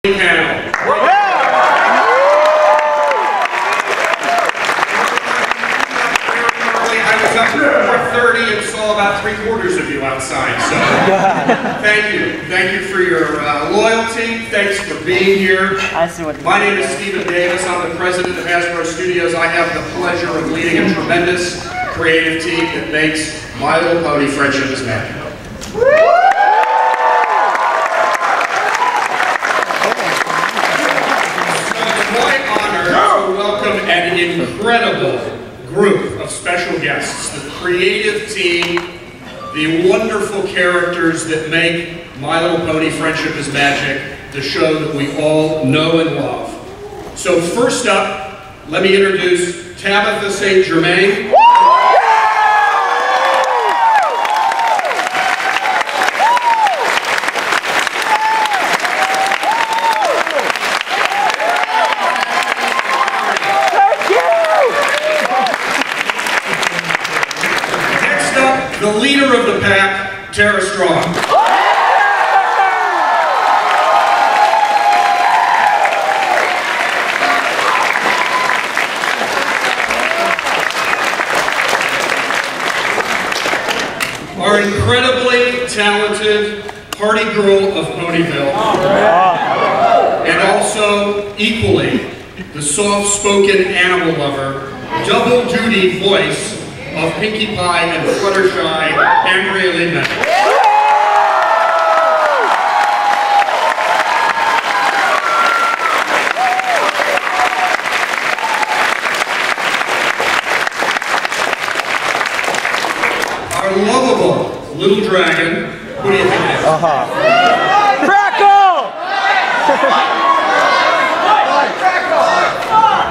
Panel. I was up at 4:30 and saw about 3/4 of you outside, so thank you. Thank you for your loyalty. Thanks for being here. My name is Stephen Davis. I'm the president of Hasbro Studios. I have the pleasure of leading a tremendous creative team that makes My Little Pony Friendship is Magic. An incredible group of special guests, the creative team, the wonderful characters that make My Little Pony Friendship is Magic, the show that we all know and love. So first up, let me introduce Tabitha St. Germain. The leader of the pack, Tara Strong. Our incredibly talented party girl of Ponyville. And also, equally, the soft-spoken animal lover, double duty voice of Pinkie Pie and Fluttershy, Andrea Lindman. Our lovable little dragon, who do you think it is? Crackle!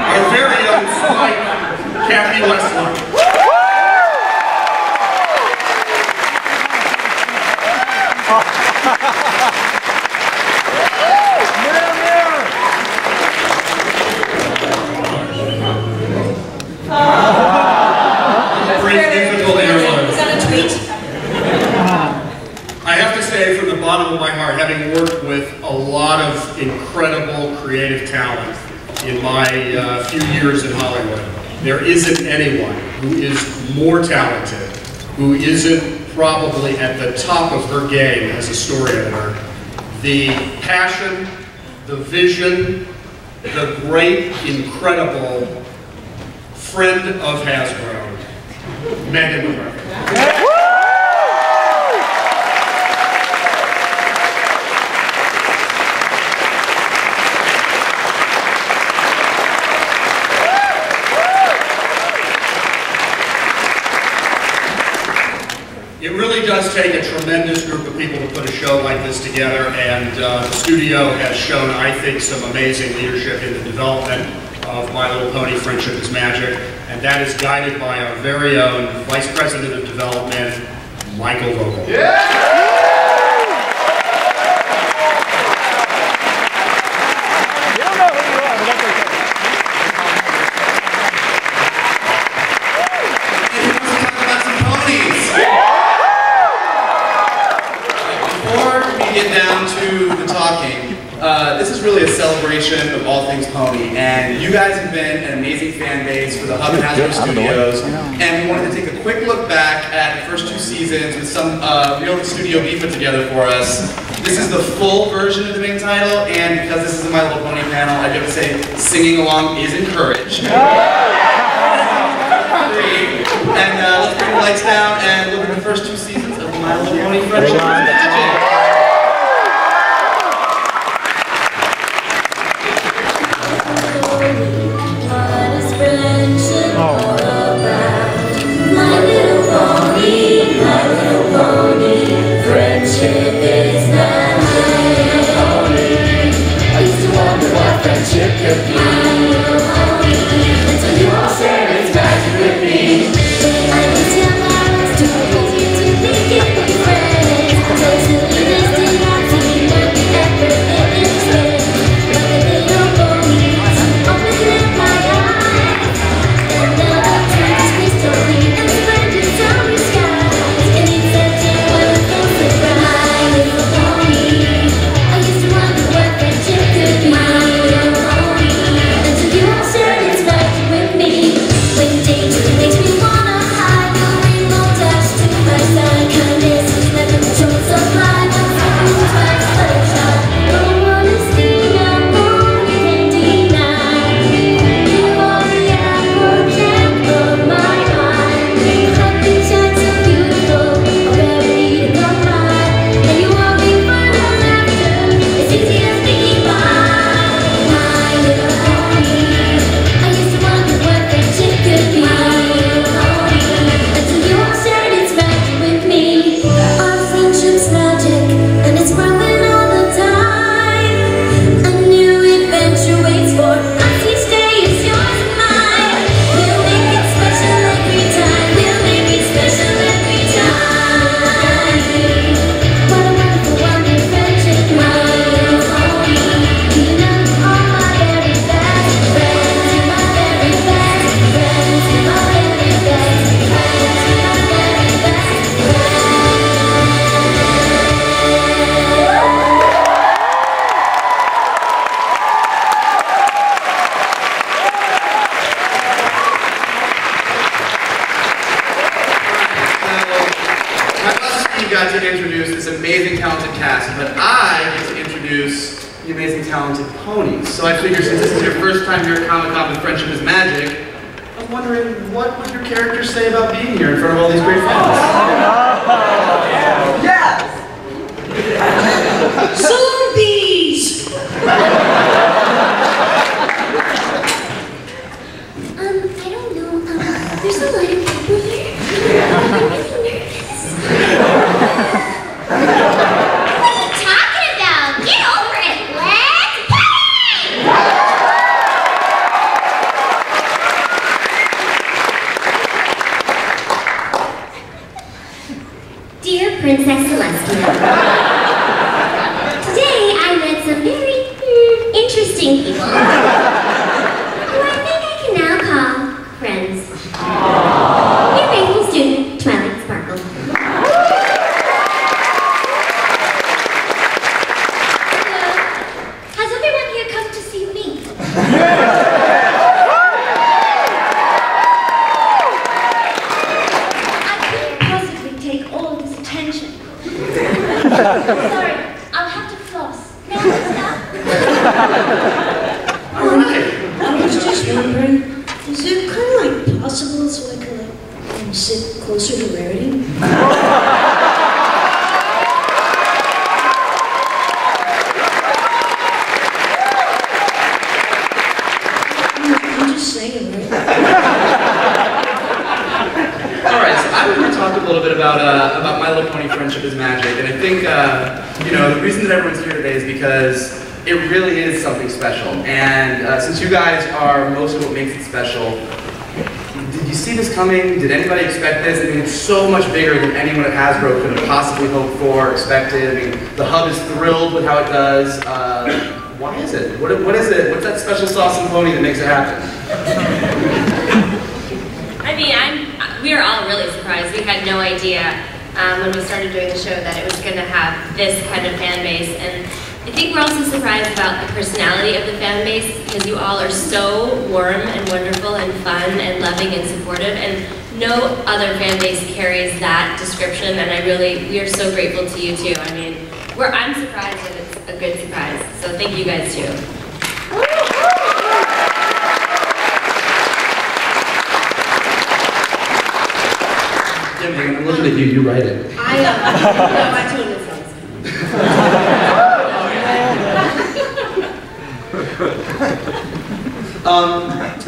Our very own Spike, Kathy Westler. I have to say, from the bottom of my heart, having worked with a lot of incredible creative talent in my few years in Hollywood, there isn't anyone who is more talented, who isn't probably at the top of her game as a story editor. The passion, the vision, the great, incredible friend of Hasbro, Megan McGregor. It really does take a tremendous group of people to put a show like this together, and the studio has shown, I think, some amazing leadership in the development of My Little Pony Friendship is Magic, and that is guided by our very own Vice President of Development, Michael Vogel. Yeah! This is really a celebration of all things pony, and you guys have been an amazing fan base for the Hub and Hasbro Studios, and we wanted to take a quick look back at the first 2 seasons with some real studio beat put together for us. This is the full version of the main title, and because this is a My Little Pony panel, I have to say singing along is encouraged. And let's bring the lights down and look at the first 2 seasons of My Little Pony Friendship is Magic. I the amazing, talented ponies. So I figured since this is your first time here at Comic-Con with Friendship is Magic, I'm wondering what would your characters say about being here in front of all these great fans? Yes! Zombies! I don't know. There's a lot of people here. I'm really nervous. What are you talking about? Get over it. Let's play! Dear Princess Celestia, today I met some very interesting people, who I think I can now call friends. Your faithful student, Twilight Sparkle. Hello. Has everyone here come to see me? I couldn't possibly take all this attention. Sorry, I'll have to floss. May I stop? All right. I was just wondering, is it kind of like possible so I could sit closer to Rarity? I'm just saying, right? Alright, so I'm going to talk a little bit about My Little Pony Friendship is Magic, and I think, you know, the reason that everyone's here today is because it really is something special, and since you guys are most of what makes it special, did you see this coming? Did anybody expect this? I mean, it's so much bigger than anyone at Hasbro could have possibly hoped for or expected. I mean, the hub is thrilled with how it does. Why is it? What is it? What's that special sauce and pony that makes it happen? I mean, we are all really surprised. We had no idea when we started doing the show that it was going to have this kind of fan base. And I think we're also surprised about the personality of the fan base because you all are so warm and wonderful and fun and loving and supportive. And no other fan base carries that description. And we are so grateful to you too. I mean, I'm surprised that it's a good surprise. So thank you guys too. I'm looking at you, you write it. I totally felt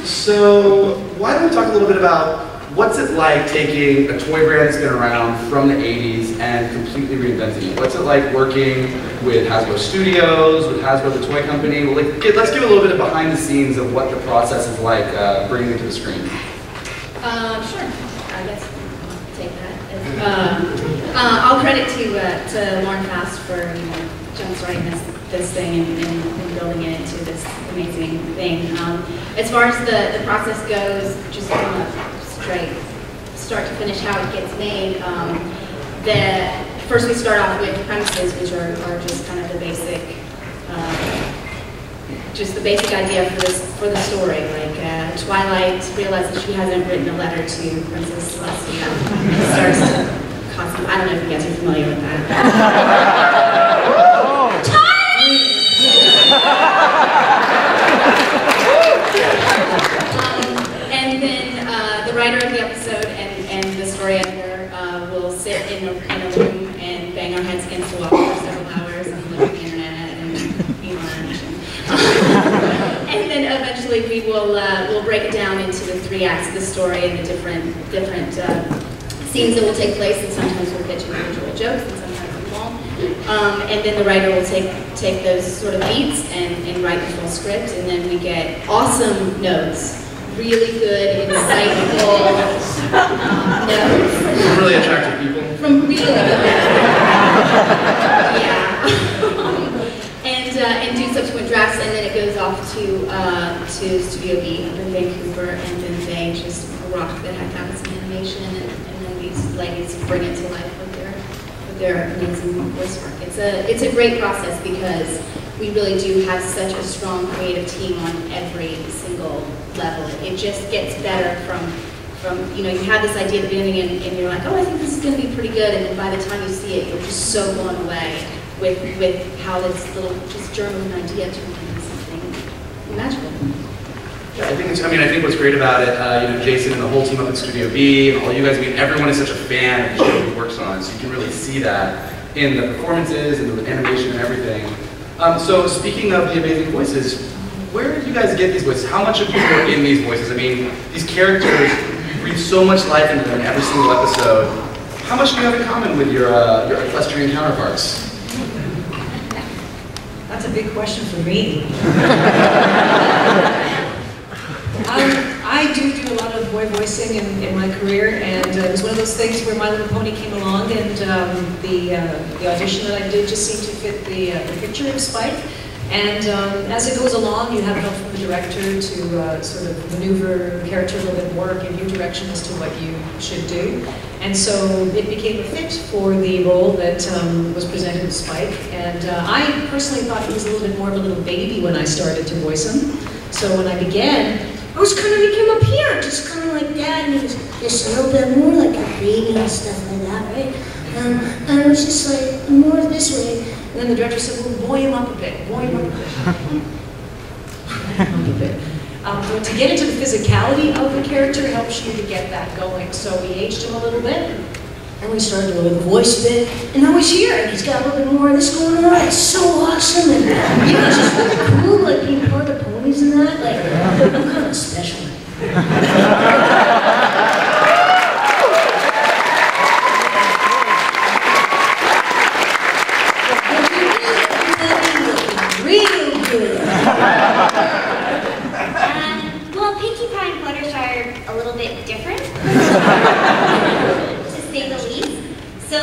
So, why don't we talk a little bit about what's it like taking a toy brand that's been around from the 80s and completely reinventing it? What's it like working with Hasbro Studios, with Hasbro the toy company? Well, let's give a little bit of behind the scenes of what the process is like bringing it to the screen. Sure. I guess I'll take that. All credit to Lauren Fast for jump-starting this thing and building it into this amazing thing. As far as the process goes, just from a straight start to finish how it gets made, first we start off with premises, which are just kind of the basic, just the basic idea for the story. Like Twilight realizes she hasn't written a letter to Princess Celestia. Starts to cause some, I don't know if you guys are familiar with that. And then the writer of the episode and the story editor will sit in a room and bang our heads against the wall for several hours and look at the internet and eat lunch. And then eventually we'll break it down into the 3 acts of the story and the different scenes that will take place, and sometimes we'll pitch individual jokes and sometimes we won't. And then the writer will take those sort of beats and write the full script, and then we get awesome notes. Really good, insightful notes. From really attractive people. From really good yeah. And do subsequent drafts, and then it goes off to Studio B in Vancouver, and then they just rock the heck out of some animation, and then these ladies bring it to life with their amazing voice work. It's a great process because we really do have such a strong creative team on every single level. It just gets better from you have this idea at the beginning and you're like, oh, I think this is going to be pretty good, and then by the time you see it, you're just so blown away with how this little just germ of an idea turned into something magical. Yeah, I think what's great about it, Jason and the whole team up at Studio B, and all you guys, everyone is such a fan of the show he works on, so you can really see that in the performances and the animation and everything. So speaking of the amazing voices, where did you guys get these voices? How much of you were in these voices? I mean, these characters breathe so much life into them in every single episode. How much do you have in common with your equestrian counterparts? That's a big question for me. I do a lot of boy voicing in my career, and it was one of those things where My Little Pony came along, and the audition that I did just seemed to fit the picture of Spike. And as it goes along, you have help from the director to sort of maneuver the character a little bit more, give you direction as to what you should do. And so it became a fit for the role that was presented with Spike. And I personally thought he was a little bit more of a little baby when I started to voice him. So when I began, I was kind of, he came up here, just kind of like that, and he was just a little bit more like a baby and stuff like that, right? And I was just like, more this way. and then the director said, well, buoy him up a bit, buoy him up a bit. But to get into the physicality of the character helps you to get that going. So we aged him a little bit, and we started to voice a bit, and now he's here, and he's got a little bit more of this going on. It's so awesome, and you know, it's just really cool, like being part of the ponies and that. Like, I'm kind of special. Real good. Well, Pinkie Pie and Fluttershy are a little bit different, to say the least. So,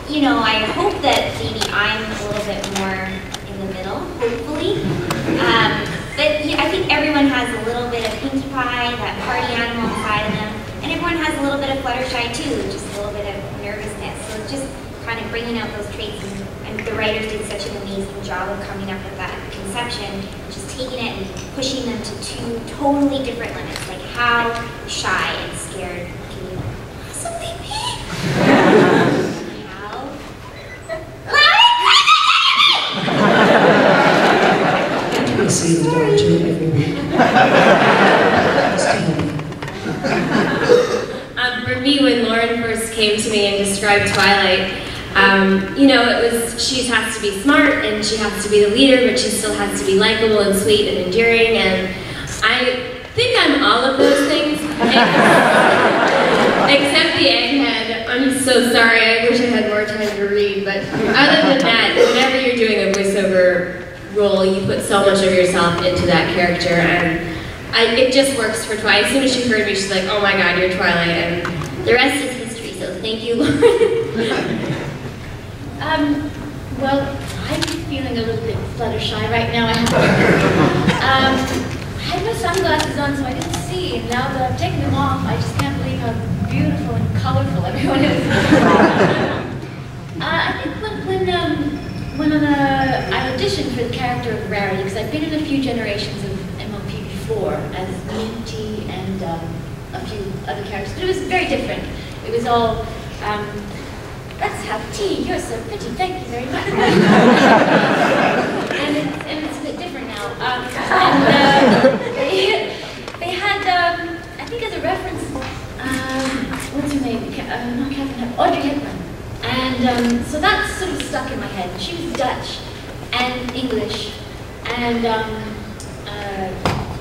you know, I hope that maybe I'm a little bit more in the middle, hopefully. But yeah, I think everyone has a little bit of Pinkie Pie, that party animal inside of them, and everyone has a little bit of Fluttershy too, just a little bit of nervousness. So it's just kind of bringing out those traits, and the writers did such an amazing job of coming up with that conception, just taking it and pushing them to two totally different limits, like how shy and scared can you possibly be? How I see the doctor every week. For me, when Lauren first came to me and described Twilight, you know, it was, she has to be smart and she has to be the leader, but she still has to be likable and sweet and enduring, and I think I'm all of those things, except the egghead. I'm so sorry, I wish I had more time to read, but other than that, whenever you're doing a voiceover role, you put so much of yourself into that character, and it just works for Twilight. As soon as she heard me, she's like, oh my god, you're Twilight, and the rest is history, so thank you, Lauren. Well, I'm feeling a little bit Fluttershy right now. I had my sunglasses on so I didn't see, and now that I've taken them off, I just can't believe how beautiful and colorful everyone is. I think when I auditioned for the character of Rarity, because I've been in a few generations of MLP before as Minty and a few other characters, but it was very different. It was all, let's have tea, you're so pretty, thank you very much. and it's a bit different now. They had, I think as a reference, what's her name? Not Catherine Hepburn, Audrey Hepburn. And so that sort of stuck in my head. She was Dutch and English, and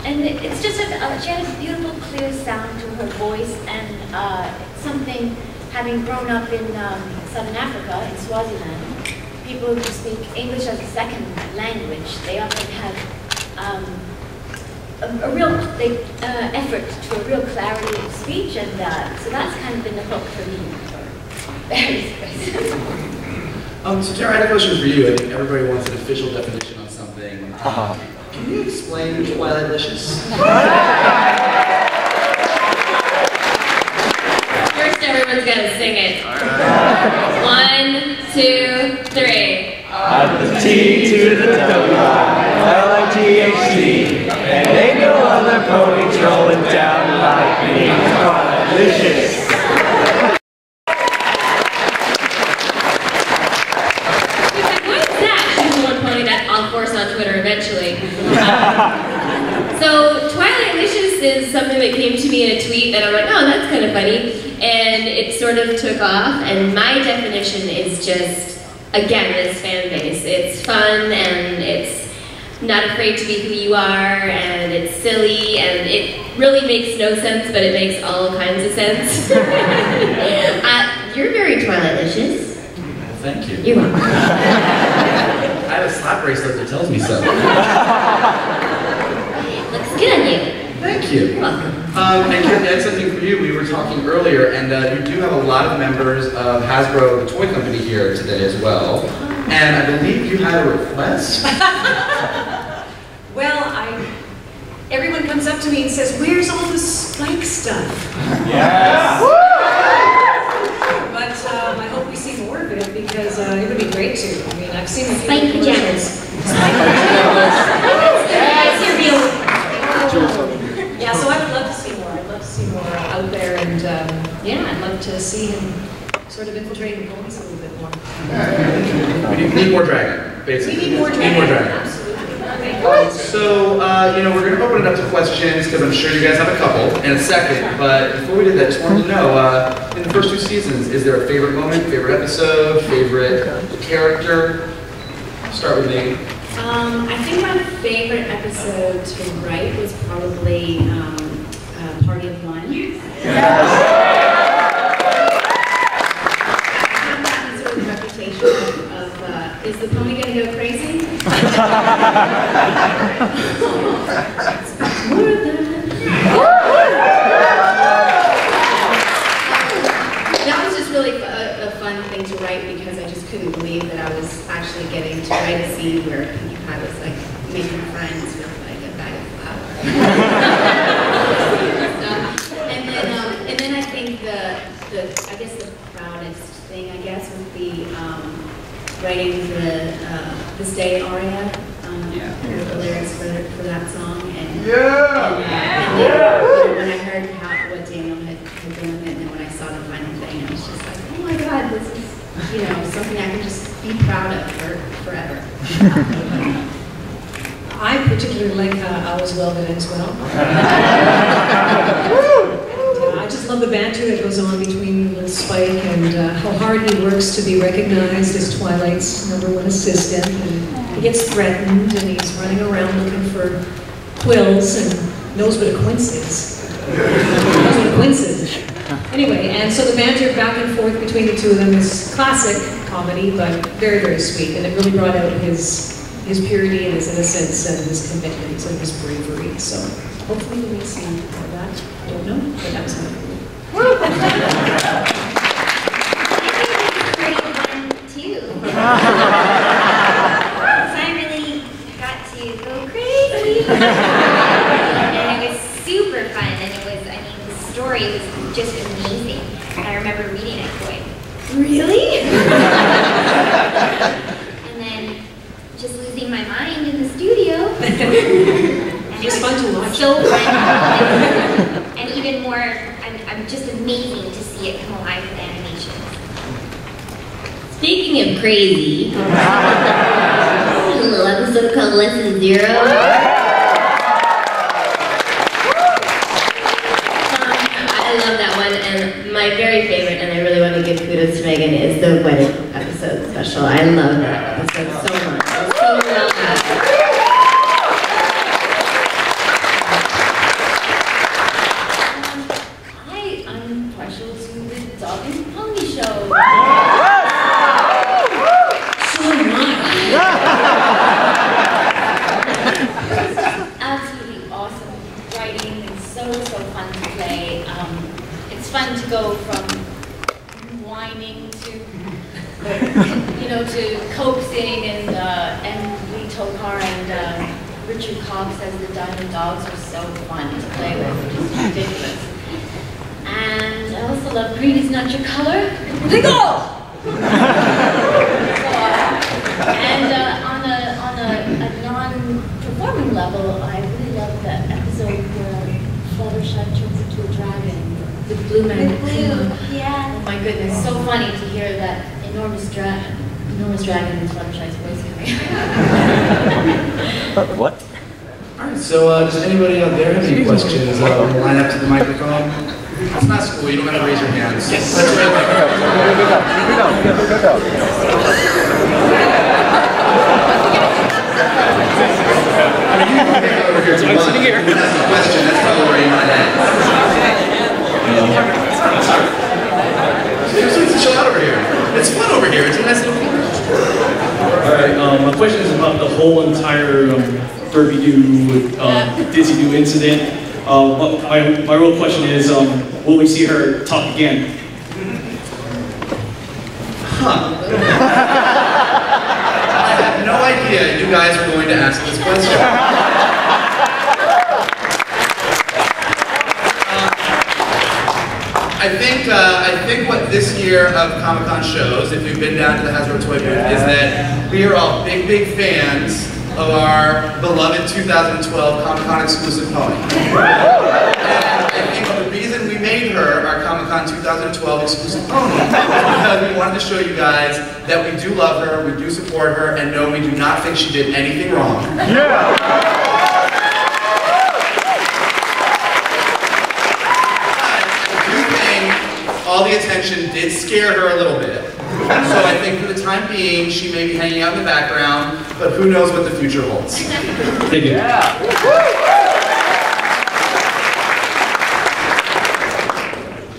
it's just she had a beautiful, clear sound to her voice, and something, having grown up in Southern Africa, in Swaziland, people who speak English as a second language, they often have a real effort to a real clarity of speech, and so that's kind of been the hook for me. So Tara, I had a question for you. I think everybody wants an official definition on something. Can you explain Twilightlicious? First, everyone's gonna sing it. 1, 2, 3. The T to the W, L-I-G-H-T, and ain't no other pony trolling down like me. Twilightlicious. What eventually. So Twilightlicious is something that came to me in a tweet that I'm like, oh, that's kind of funny. And it sort of took off, and my definition is just, again, this fan base. It's fun, and it's not afraid to be who you are, and it's silly, and it really makes no sense, but it makes all kinds of sense. You're very Twilightlicious. Thank you. You're welcome. I have a slap bracelet that tells me so. Looks good on you. Thank you. You're welcome. And Kathy, I had something for you. We were talking earlier, and you do have a lot of members of Hasbro, the toy company, here today as well. And I believe you had a request? Well, everyone comes up to me and says, "Where's all the Spike stuff?" Yes! But I hope we see more of it because it would be great to. I mean, I've seen a few Spike pajamas. Spike pajamas. That's your real. Yeah, so I would love to see more. I'd love to see more out there, and yeah, I'd love to see him sort of infiltrating the ponies a little bit more. We need more dragon, basically. We need more dragon. Need more dragon. Absolutely. So, you know, we're going to open it up to questions because I'm sure you guys have a couple in a second. But before we did that, just wanted to know, in the first 2 seasons, is there a favorite moment, favorite episode, favorite character? Start with me. I think my favorite episode to write was probably Party of One. Sort of the reputation of is the pony going to go crazy? More than. That was just really a fun thing to write because I just couldn't believe that I was actually getting to write a scene where Pinkie Pie was like making friends with like a bag of flour. And then I think the I guess the proudest thing would be writing the Stay aria. The lyrics for that song, and when I heard what Daniel had done with it, and when I saw the final thing, I was just like, oh my God, this is something I can just be proud of forever. I particularly like All Is Well That Ends Well. I just love the banter that goes on between little Spike and how hard he works to be recognized as Twilight's #1 assistant. And he gets threatened and he's running around looking for quills and knows what a quince is. Knows what a quince is. Anyway, and so the banter back and forth between the two of them is classic comedy, but very, very sweet. And it really brought out his purity and his innocence and his commitment and his bravery. So hopefully we may see more of that. I don't know, but that was my favorite. Too. So I really got to go crazy. And it was super fun, and it was, the story was just amazing. And I remember reading it going, really? And then just losing my mind in the studio. It was fun to watch. So fun. And even more, I'm just amazing to see it come alive with animation. Speaking of crazy, a little episode called Lesson Zero. I love that one, and my very favorite, and I really want to give kudos to Megan, is the wedding episode special. I love that episode so much. It's so well done. I'm partial to the Dog and Pony Show. So am I. Absolutely awesome writing and so fun to play. It's fun to go from whining to to coaxing and Lee Tokar and Richard Cox as the Diamond Dogs were so fun to play with, just ridiculous. And I also love Green Is Not Your Color. They go! And on a non-performing level, I really love the episode where Fluttershy turns into a dragon. The Blue Man. With Blue, yeah. Oh my goodness, so funny to hear that enormous Norma's Dragon and Fluttershy's voice coming. What? Alright, so does anybody out there have any questions? Line up to the microphone. It's not school, you don't have to raise your hands. Yes. Let's go. Over here, I'm sitting here. That's the question, that's probably where you want to head. Let's chill out over here. It's fun over here, it's a nice little corner. Alright, my question is about the whole entire Derby-Doo, Dizzy-Doo incident. My real question is, will we see her talk again? Huh. I have no idea you guys were going to ask this question. I think what this year of Comic-Con shows, if you've been down to the Hasbro Toy booth, is that we are all big fans of our beloved 2012 Comic-Con exclusive pony. And I think the reason we made her our Comic-Con 2012 exclusive pony is because we wanted to show you guys that we do love her, we do support her, and no, we do not think she did anything wrong. Yeah! All the attention did scare her a little bit. So I think for the time being, she may be hanging out in the background, but who knows what the future holds. Thank you. Yeah!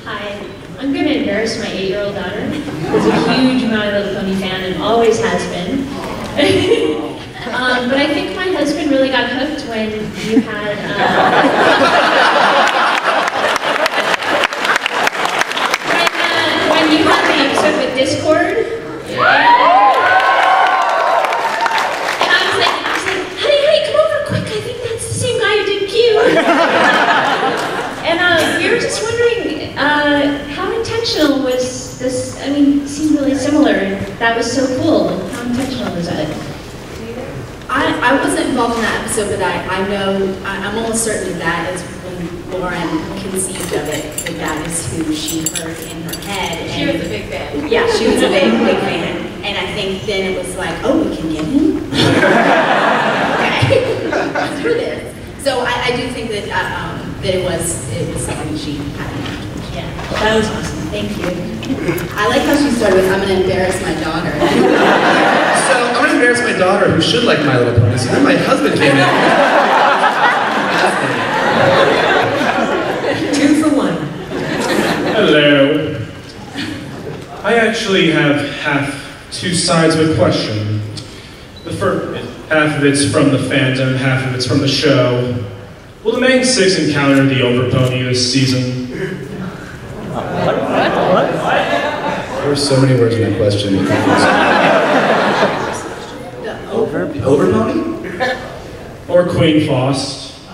Hi, I'm going to embarrass my 8-year-old daughter, who's a huge My Little Pony fan and always has been. But I think my husband really got hooked when you had... when you had the episode with Discord. And I was like, honey, come over quick. I think that's the same guy who did Q. And we were just wondering, how intentional was this? I mean, it seemed really similar. That was so cool. How intentional was that? I wasn't involved in that episode, but I know, I'm almost certain that is when Lauren conceived of it, that is who she heard in her head. She was a big fan. Yeah, she was a big fan. And I think then it was like, oh, we can get him? Okay, let's do this. So I do think that that it was something she had. Yeah, that was awesome. Thank you. I like how she started with, I'm going to embarrass my daughter. So I'm going to embarrass my daughter who should like My Little Pony. So then my husband came in. 2 for 1. Hello. I actually have two sides of a question. The first half of it's from the fandom, half of it's from the show. Will the main 6 encounter the Overpony this season? What? There were so many words in that question. The Overpony? Or Queen Faust? You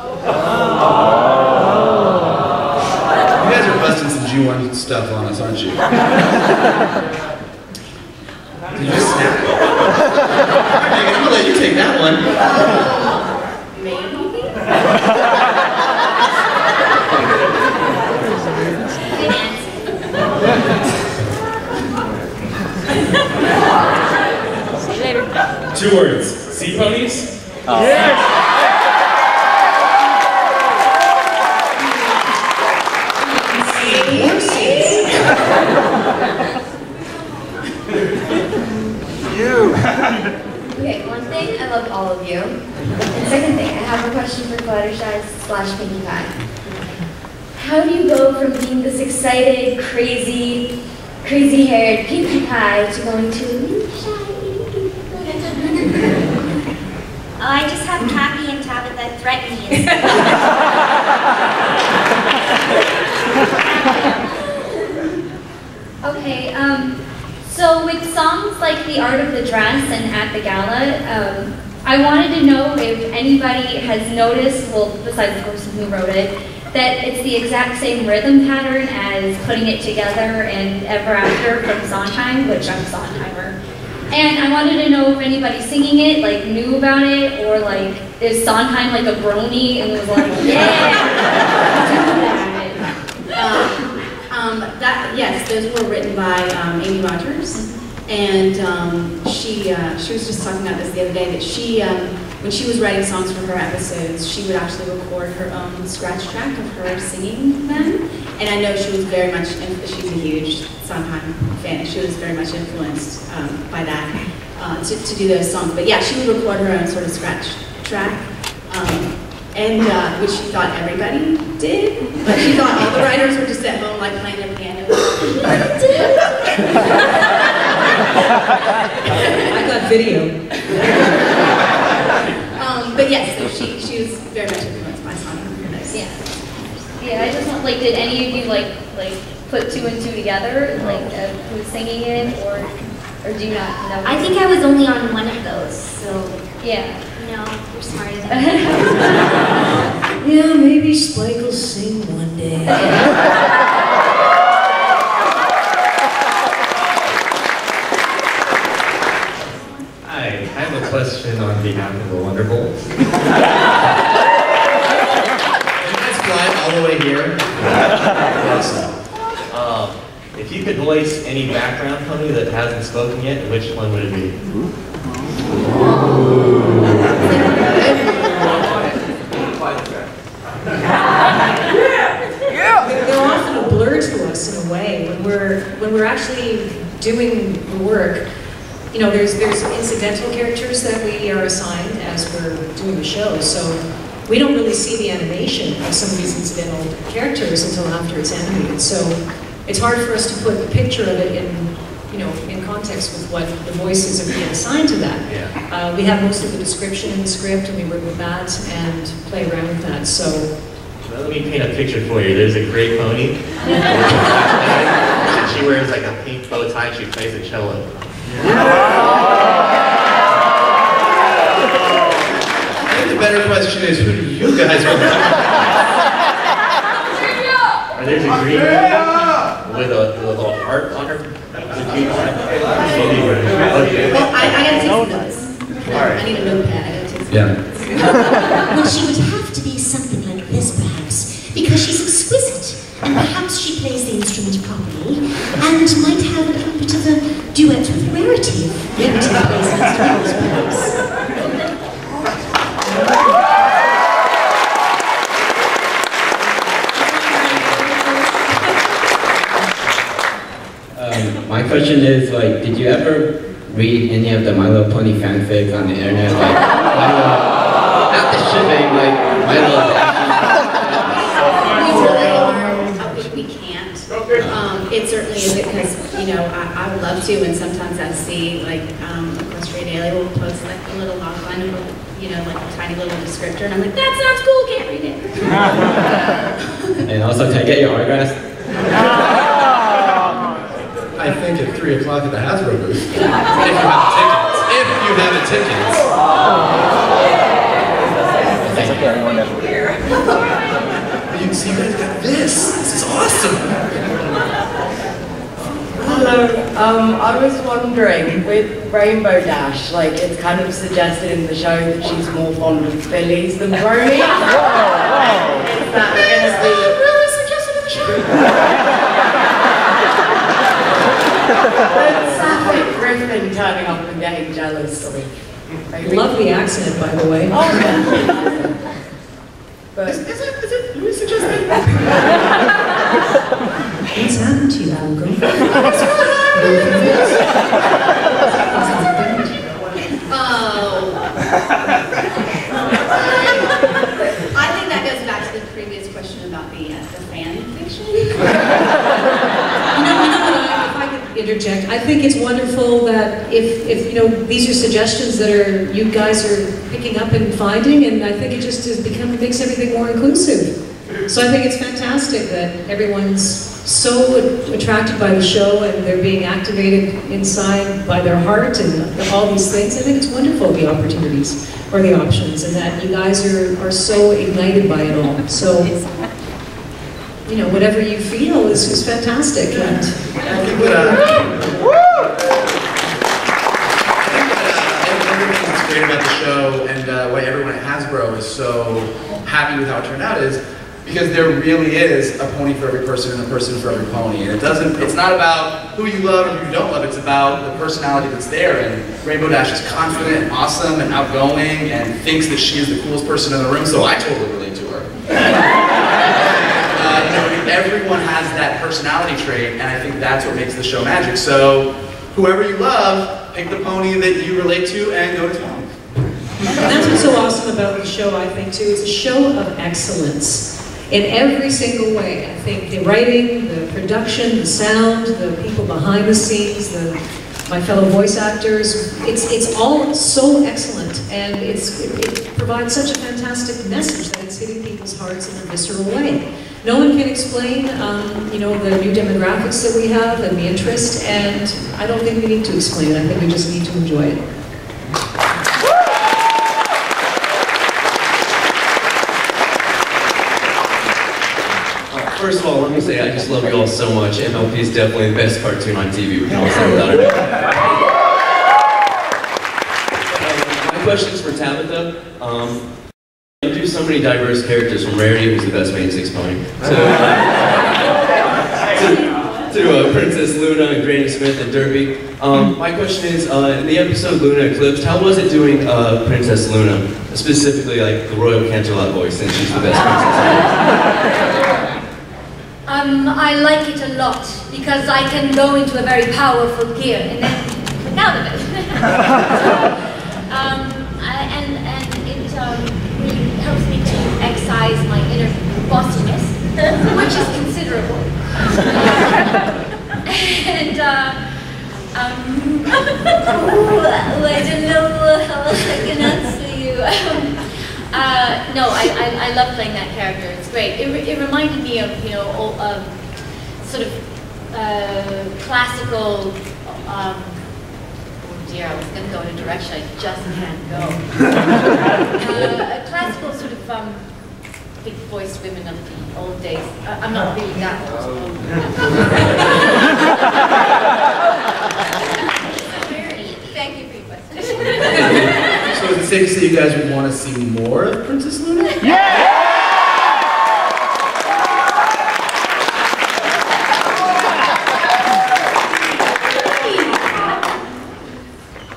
guys are busting some G1 stuff on us, aren't you? Did you just snap? I'm gonna let you take that one. See you later. 2 words. Sea ponies? Yeah! Okay, one thing, I love all of you. And second thing, I have a question for Fluttershy/Pinkie Pie. How do you go from being this excited, crazy-haired Pinkie Pie to going to Oh, I just have Cappy and Tabitha threaten me. Okay, so with songs like The Art of the Dress and At the Gala, I wanted to know if anybody has noticed, well, besides the person who wrote it, that it's the exact same rhythm pattern as Putting It Together and Ever After from Sondheim, which I'm a Sondheimer. And I wanted to know if anybody singing it, like, knew about it, or, like, is Sondheim like a brony and was like, yeah, do that. Yes, those were written by Amy Rogers, And she was just talking about this the other day, that she, when she was writing songs for her episodes, she would actually record her own scratch track of her singing them. And I know she was very much, she's a huge Sondheim fan, she was very much influenced by that to do those songs. But yeah, she would record her own sort of scratch track, which she thought everybody did. But she thought all the writers were just at home like playing their piano. I got video. But yes, so she was very much influenced by Sondheim. Yeah. Yeah, I just want, like, did any of you like put two and two together, like who was singing it, or do you not know? I think I was only on one of those, so yeah. No, you're smarter than me. Yeah, maybe Spike will sing one day. Hi, I have a question on behalf of the Wonderbolts. Fly all the way here. If you could voice any background pony that hasn't spoken yet, which one would it be? They're often a blur to us in a way when we're actually doing the work. You know, there's incidental characters that we are assigned as we're doing the show, so we don't really see the animation of some of these incidental characters until after it's animated. So it's hard for us to put a picture of it in context with what the voices are being assigned to that. Yeah. We have most of the description in the script, and we work with that and play around with that. So Well, let me paint a picture for you. There's a gray pony. And she wears like a pink bow tie and she plays the cello. The better question is, who do you guys want? There's a green pony with a little heart on her. Well, I gotta take some notes. I need a notepad. I gotta take some notes. Well, she would have to be something like this, perhaps, because she's exquisite, and perhaps she plays the instrument properly, and might have a little bit of a duet with Rarity. Rarity plays instruments, perhaps. My question is, like, did you ever read any of the My Little Pony fanfics on the internet? Like, not the shipping, like, My Little We can't. It certainly is because, you know, I would love to, and sometimes I see, like, Equestria Daily will post, like, a little log line of, you know, like a tiny little descriptor, and I'm like, that sounds cool, can't read it. And also, can I get your autographs? I think at 3 o'clock at the Hasbro booth. If you have tickets. You see, you guys got this. This is awesome. Hello. I was wondering, with Rainbow Dash, like, it's kind of suggested in the show that she's more fond of Phillies than Brony. Is that going to be really suggested in the show? Sapphic Griffin turning up and getting jealous of it. lovely accent, by the way. Oh, yeah. But is it really suggested? What's happened to you, Alan Girlfriend? I think that goes back to the previous question about the fan fiction. If I could interject, I think it's wonderful that if you know, these are suggestions that you guys are picking up and finding, and I think it just makes everything more inclusive. So I think it's fantastic that everyone's so attracted by the show and they're being activated inside by their heart and all these things. I think it's wonderful, the opportunities or the options, and that you guys are so ignited by it all. So, you know, whatever you feel is fantastic. And everything that's great about the show and why everyone at Hasbro is so happy with how it turned out is because there really is a pony for every person and a person for every pony. And it's not about who you love or who you don't love, it's about the personality that's there. And Rainbow Dash is confident and awesome and outgoing and thinks that she is the coolest person in the room, so I totally relate to her. Everyone has that personality trait, and I think that's what makes the show magic. So whoever you love, pick the pony that you relate to and go to town. That's what's so awesome about the show, I think, too. It's a show of excellence in every single way. I think the writing, the production, the sound, the people behind the scenes, my fellow voice actors, it's all so excellent, and it provides such a fantastic message that it's hitting people's hearts in a visceral way. No one can explain, the new demographics that we have and the interest, and I don't think we need to explain it. I think we just need to enjoy it. First of all, let me say I just love you all so much. MLP is definitely the best cartoon on TV. We can all say without it. My question is for Tabitha. You do so many diverse characters, from Rarity, who's the best main six pony, to Princess Luna and Granny Smith and Derpy. My question is, in the episode Luna Eclipsed, how was it doing Princess Luna? Specifically, like the Royal Canterlot voice, since she's the best princess. I like it a lot because I can go into a very powerful gear and then click out of it. And it really helps me to excise my inner bossiness, which is considerable. And I don't know how else I can answer you. No, I love playing that character. It's great. It reminded me of, sort of classical. Oh dear, I was going to go in a direction I just can't go. A classical sort of big-voiced women of the old days. I'm not really that old. Thank you for your question. So is it safe to say you guys would want to see more of Princess Luna? Yeah!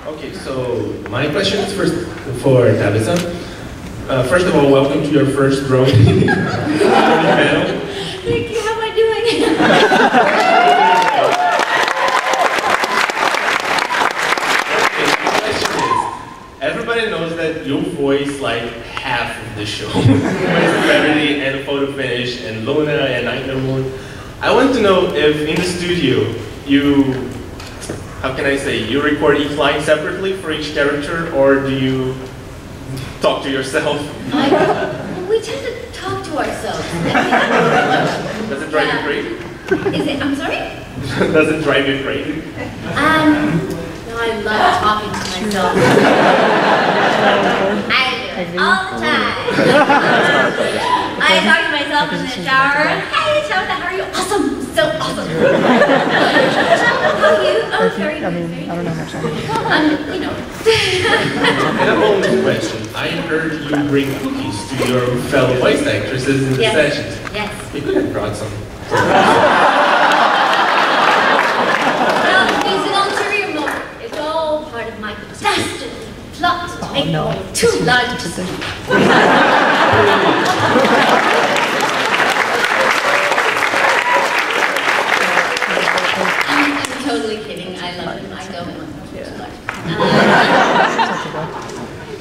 Okay, so my question is for Tabitha. First of all, welcome to your first Brony panel. Thank you, how am I doing? Everybody knows that you voice like half of the show. You voice Rarity and Photo Finish and Luna and Nightmare Moon. I want to know if in the studio you, how can I say, you record each line separately for each character, or do you talk to yourself? We tend to talk to ourselves. Does it drive you crazy? Is it, I'm sorry? Does it drive you crazy? No, I love talking to myself. I do it all the time. I talk to myself in the shower. Hey, Tabitha, how are you? Awesome, so awesome. How are you? Oh, very good. I don't know much. And a bonus question. I heard you bring cookies to your fellow voice actresses in the sessions. Yes. You could have brought some. It's an ulterior motive. It's all part of my dastardly plot to make me too large to see. I'm totally kidding. I love him. I go in.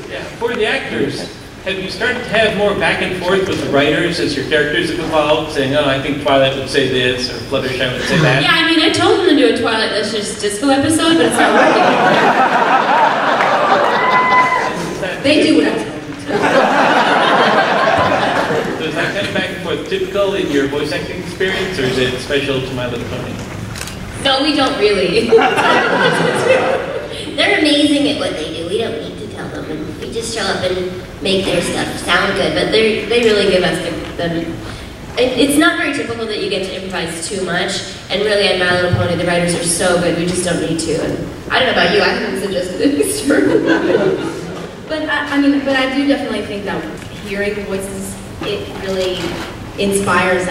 Yeah, for the actors, have you started to have more back and forth with the writers as your characters have evolved, saying, oh, I think Twilight would say this, or Fluttershy would say that? Yeah, I mean, I told them to do a Twilight Licious Disco episode, but it's not working. They do what I tell them. So is that kind of back and forth typical in your voice acting experience, or is it special to My Little Pony? No, we don't really. They're amazing at what they do. We don't need to tell them. And we just show up and make their stuff sound good. But they really give us it's not very typical that you get to improvise too much. And really, on My Little Pony, the writers are so good. We just don't need to. And I don't know about you. I haven't suggested it externally. But I do definitely think that hearing voices, it really inspires